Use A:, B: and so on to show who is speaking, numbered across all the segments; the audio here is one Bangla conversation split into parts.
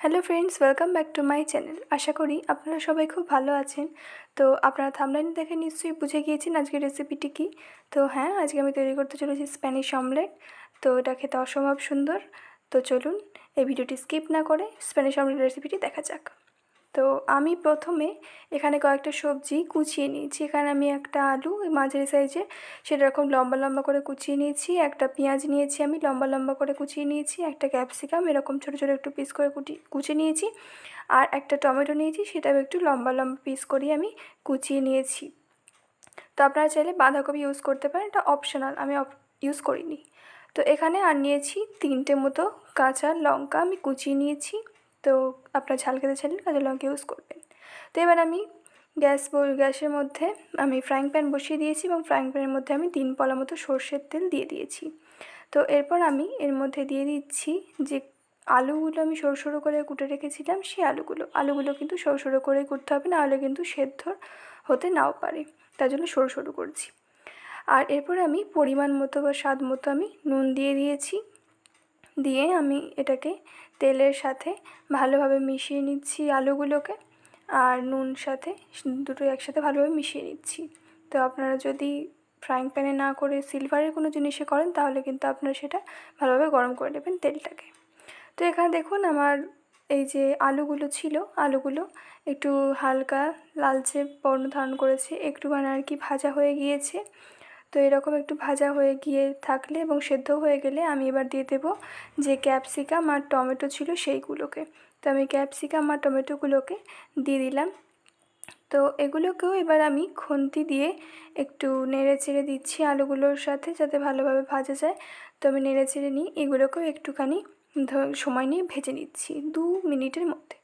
A: Hello friends, welcome back to my channel. আশা করি আপনারা সবাই খুব ভালো আছেন। তো আপনারা থাম্বনেল দেখে নিশ্চয়ই বুঝে গিয়েছেন আজকের রেসিপিটি কী। তো হ্যাঁ, আজকে আমি তৈরি করতে চলেছি স্প্যানিশ অমলেট। তো এটা খেতে অসম্ভব সুন্দর। তো চলুন এই ভিডিওটি স্কিপ না করে স্প্যানিশ অমলেট রেসিপিটি দেখা যাক। তো আমি প্রথমে এখানে কয়েকটা সবজি কুচিয়ে নিয়েছি। এখানে আমি একটা আলু মাঝারি সাইজে সেটা এরকম লম্বা লম্বা করে কুচিয়ে নিয়েছি, একটা পেঁয়াজ নিয়েছি আমি লম্বা লম্বা করে কুচিয়ে নিয়েছি, একটা ক্যাপসিকাম এরকম ছোটো ছোটো একটু পিস করে কুচিয়ে নিয়েছি, আর একটা টমেটো নিয়েছি, সেটাও একটু লম্বা লম্বা পিস করে আমি কুচিয়ে নিয়েছি। তো আপনারা চাইলে বাঁধাকপি ইউজ করতে পারেন, এটা অপশনাল, আমি ইউজ করিনি। তো এখানে আর নিয়েছি 3টে মতো কাঁচা লঙ্কা আমি কুচিয়ে নিয়েছি। তো আপনারা ঝাল খেতে চাইলে কাঁচা লঙ্কা ইউজ করবেন। তো এবার আমি গ্যাসের মধ্যে আমি ফ্রাইং প্যান বসিয়ে দিয়েছি এবং ফ্রাইং প্যানের মধ্যে আমি 3 পলা মতো সর্ষের তেল দিয়ে দিয়েছি। তো এরপর আমি এর মধ্যে দিয়ে দিচ্ছি যে আলুগুলো আমি সরু সরু করে কুটে রেখেছিলাম, সেই আলুগুলো কিন্তু সরু সরু করেই কুটতে হবে, নাহলে কিন্তু সেদ্ধ হতে নাও পারে, তার জন্য সরু সরু করছি। আর এরপর আমি পরিমাণ মতো বা স্বাদ মতো আমি নুন দিয়ে দিয়েছি। দিয়ে আমি এটাকে তেলের সাথে ভালোভাবে মিশিয়ে নিচ্ছি আলুগুলোকে, আর নুন সাথে দুটো একসাথে ভালোভাবে মিশিয়ে নিচ্ছি। তো আপনারা যদি ফ্রাইং প্যানে না করে সিলভারের কোনো জিনিসে করেন তাহলে কিন্তু আপনারা সেটা ভালোভাবে গরম করে নেবেন তেলটাকে। তো এখানে দেখুন আমার এই যে আলুগুলো ছিল, আলুগুলো একটু হালকা লালচে বর্ণ ধারণ করেছে, একটুখানি আর কি ভাজা হয়ে গিয়েছে। তো এরকম একটু ভাজা হয়ে গিয়ে থাকলে এবং সেদ্ধ হয়ে গেলে আমি এবার দিয়ে দেবো যে ক্যাপসিকাম আর টমেটো ছিল সেইগুলোকে। তো আমি ক্যাপসিকাম আর টমেটোগুলোকে দিয়ে দিলাম। তো এগুলোকেও এবার আমি খুন্তি দিয়ে একটু নেড়ে চেড়ে দিচ্ছি আলুগুলোর সাথে, যাতে ভালোভাবে ভাজা যায়। তো আমি নেড়ে চেড়ে নিই, এগুলোকেও একটুখানি সময় নিয়ে ভেজে নিচ্ছি 2 মিনিটের মধ্যে।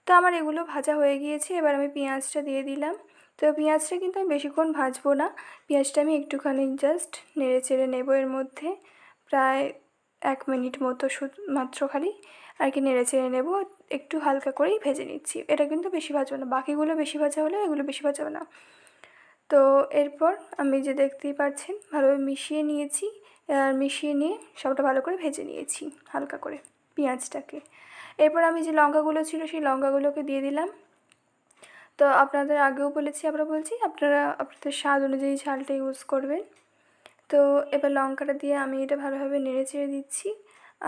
A: তো আমার এগুলো ভাজা হয়ে গিয়েছে, এবার আমি পেঁয়াজটা দিয়ে দিলাম। তো পেঁয়াজটা কিন্তু আমি বেশিক্ষণ ভাজবো না, পেঁয়াজটা আমি একটুখানি জাস্ট নেড়ে চেড়ে নেবো এর মধ্যে, প্রায় 1 মিনিট মতো শুধুমাত্র খালি আর কি নেড়ে চেড়ে নেবো, একটু হালকা করেই ভেজে নিচ্ছি। এটা কিন্তু বেশি ভাজবো না, বাকিগুলো বেশি ভাজা হলে এগুলো বেশি ভাজাবো না। তো এরপর আমি যে দেখতেই পাচ্ছেন ভালোভাবে মিশিয়ে নিয়েছি, আর মিশিয়ে নিয়ে সবটা ভালো করে ভেজে নিয়েছি হালকা করে পেঁয়াজটাকে। এরপর আমি যে লঙ্কাগুলো ছিল সেই লঙ্কাগুলোকে দিয়ে দিলাম। তো আপনাদের আগেও বলেছি, আবার বলছি, আপনারা আপনাদের স্বাদ অনুযায়ী ঝালটা ইউজ করবেন। তো এবার লঙ্কাটা দিয়ে আমি এটা ভালোভাবে নেড়ে চেড়ে দিচ্ছি।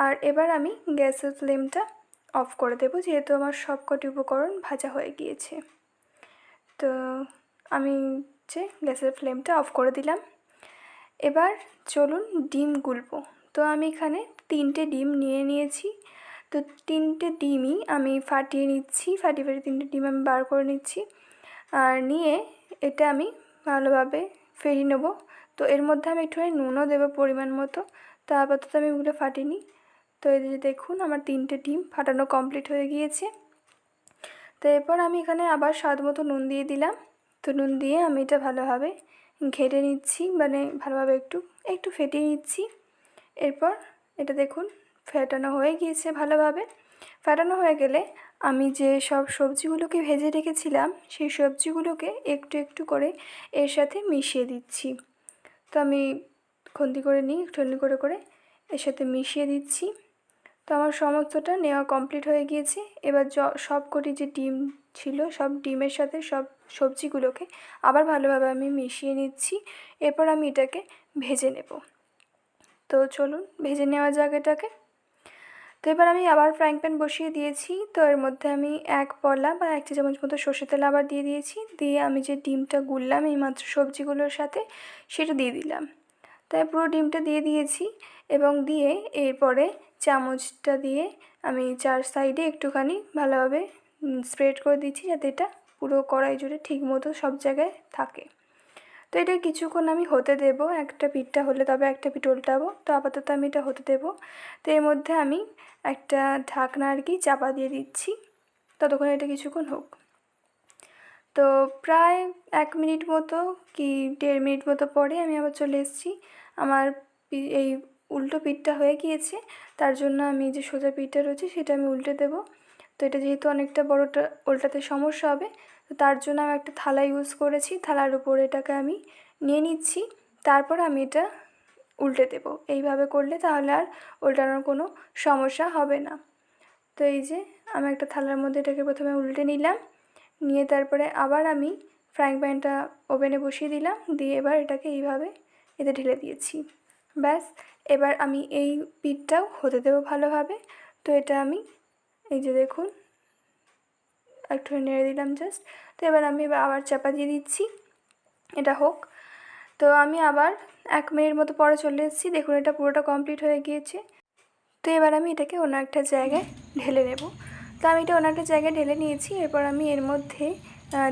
A: আর এবার আমি গ্যাসের ফ্লেমটা অফ করে দেবো, যেহেতু আমার সবকটি উপকরণ ভাজা হয়ে গিয়েছে। তো আমি গ্যাসের ফ্লেমটা অফ করে দিলাম। এবার চলুন ডিম গুলবো। তো আমি এখানে 3টে ডিম নিয়ে নিয়েছি। তো 3টে ডিমই আমি ফাটিয়ে নিচ্ছি, ফাটিয়ে 3টে ডিম আমি বার করে নিচ্ছি, আর নিয়ে এটা আমি ভালোভাবে ফেটিয়ে নেবো। তো এর মধ্যে আমি একটুখানি নুনও দেবো পরিমাণ মতো। তো আপাতত আমি এগুলো ফাটিনি। তো এই যে দেখুন আমার 3টে ডিম ফাটানো কমপ্লিট হয়ে গিয়েছে। তো এরপর আমি এখানে আবার স্বাদ মতো নুন দিয়ে দিলাম। তো নুন দিয়ে আমি এটা ভালোভাবে ঘেটে নিচ্ছি, মানে ভালোভাবে একটু একটু ফেটিয়ে নিচ্ছি। এরপর এটা দেখুন ফেটানো হয়ে গিয়েছে ভালোভাবে। ফেটানো হয়ে গেলে আমি যে সব সবজিগুলোকে ভেজে রেখেছিলাম সেই সবজিগুলোকে একটু একটু করে এর সাথে মিশিয়ে দিচ্ছি। তো আমি খুন্তি করে নিই, একটু করে করে এর সাথে মিশিয়ে দিচ্ছি। তো আমার সমস্তটা নেওয়া কমপ্লিট হয়ে গিয়েছে। এবার সবকটি যে ডিম ছিল সব ডিমের সাথে সব সবজিগুলোকে আবার ভালোভাবে আমি মিশিয়ে নিচ্ছি। এরপর আমি এটাকে ভেজে নেব। তো চলুন ভেজে নেওয়া যাক এটাকে। তো এবার আমি আবার ফ্রাইং প্যান বসিয়ে দিয়েছি। তো এর মধ্যে আমি 1 পলা বা 1 চা চামচ মতো সর্ষের তেল আবার দিয়ে দিয়েছি। দিয়ে আমি যে ডিমটা গুললাম এই মাত্র সবজিগুলোর সাথে সেটা দিয়ে দিলাম। তাই পুরো ডিমটা দিয়ে দিয়েছি এবং দিয়ে এরপরে চামচটা দিয়ে আমি 4 সাইডে একটুখানি ভালোভাবে স্প্রেড করে দিচ্ছি, যাতে এটা পুরো কড়াই জুড়ে ঠিক মতো সব জায়গায় থাকে। তো এটা কিছুক্ষণ আমি হতে দেব, একটা পিঠটা হলে তবে একটা পিঠ উল্টাবো। তো আপাতত আমি এটা হতে দেব। তো এর মধ্যে আমি একটা ঢাকনা আর কি চাপা দিয়ে দিচ্ছি, ততক্ষণ এটা কিছুক্ষণ হোক। তো প্রায় 1 মিনিট মতো কি 1.5 মিনিট মতো পরে আমি আবার চলে এসেছি। আমার এই উল্টো পিঠটা হয়ে গিয়েছে, তার জন্য আমি যে সোজা পিঠটা রয়েছে সেটা আমি উল্টে দেব। তো এটা যেহেতু অনেকটা বড়টা উল্টাতে সমস্যা হবে, তো তার জন্য আমি একটা থালা ইউজ করেছি, থালার উপরে এটাকে আমি নিয়ে নিচ্ছি। তারপর আমি এটা উল্টে দেব। এইভাবে করলে তাহলে আর উল্টানোর কোনো সমস্যা হবে না। তো এই যে আমি একটা থালার মধ্যে এটাকে প্রথমে উল্টে নিলাম, নিয়ে তারপরে আবার আমি ফ্রাইং প্যানটা ওভেনে বসিয়ে দিলাম, দিয়ে এবার এটাকে এইভাবে এতে ঢেলে দিয়েছি। ব্যাস, এবার আমি এই পিঠটাও হতে দেবো ভালোভাবে। তো এটা আমি এই যে দেখুন একটু নেড়ে দিলাম জাস্ট। তো এবার আমি আবার চাপা দিয়ে দিচ্ছি, এটা হোক। তো আমি আবার 1 মিনিট মতো পরে চলে এসেছি, দেখুন এটা পুরোটা কমপ্লিট হয়ে গিয়েছে। তো এবার আমি এটাকে অন্য একটা জায়গায় ঢেলে নেব। তো আমি এটা অন্য একটা জায়গায় ঢেলে নিয়েছি। এরপর আমি এর মধ্যে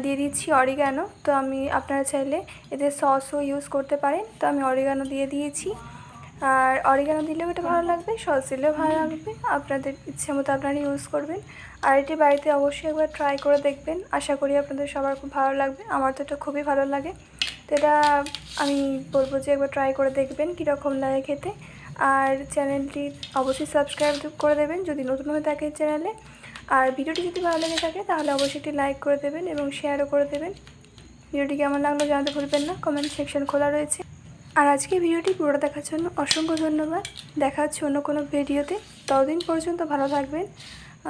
A: দিয়ে দিচ্ছি অরিগানো। তো আপনারা চাইলে এতে সসও ইউজ করতে পারেন। তো আমি অরিগানো দিয়ে দিয়েছি, আর অরিগানো দিলেও এটা ভালো লাগবে, সস দিলেও ভালো লাগবে, আপনাদের ইচ্ছে মতো আপনারা ইউজ করবেন। আর এটি বাড়িতে অবশ্যই একবার ট্রাই করে দেখবেন, আশা করি আপনাদের সবার খুব ভালো লাগবে। আমার তো এটা খুবই ভালো লাগে। তো এটা আমি বলবো যে একবার ট্রাই করে দেখবেন কীরকম লাগে খেতে। আর চ্যানেলটি অবশ্যই সাবস্ক্রাইব করে দেবেন যদি নতুন হয়ে থাকে চ্যানেলে। আর ভিডিওটি যদি ভালো লেগে থাকে তাহলে অবশ্যই একটি লাইক করে দেবেন এবং শেয়ারও করে দেবেন। ভিডিওটি কেমন লাগলো জানাতে ভুলবেন না, কমেন্ট সেকশন খোলা রয়েছে। আর আজকে ভিডিওটি পুরোটা দেখার জন্য অসংখ্য ধন্যবাদ। দেখা হচ্ছে অন্য কোনো ভিডিওতে, ততদিন পর্যন্ত ভালো থাকবেন।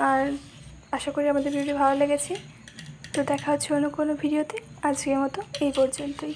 A: আর আশা করি আমাদের ভিডিওটি ভালো লেগেছে। তো দেখা হচ্ছে অন্য কোনো ভিডিওতে, আজকের মতো এই পর্যন্তই।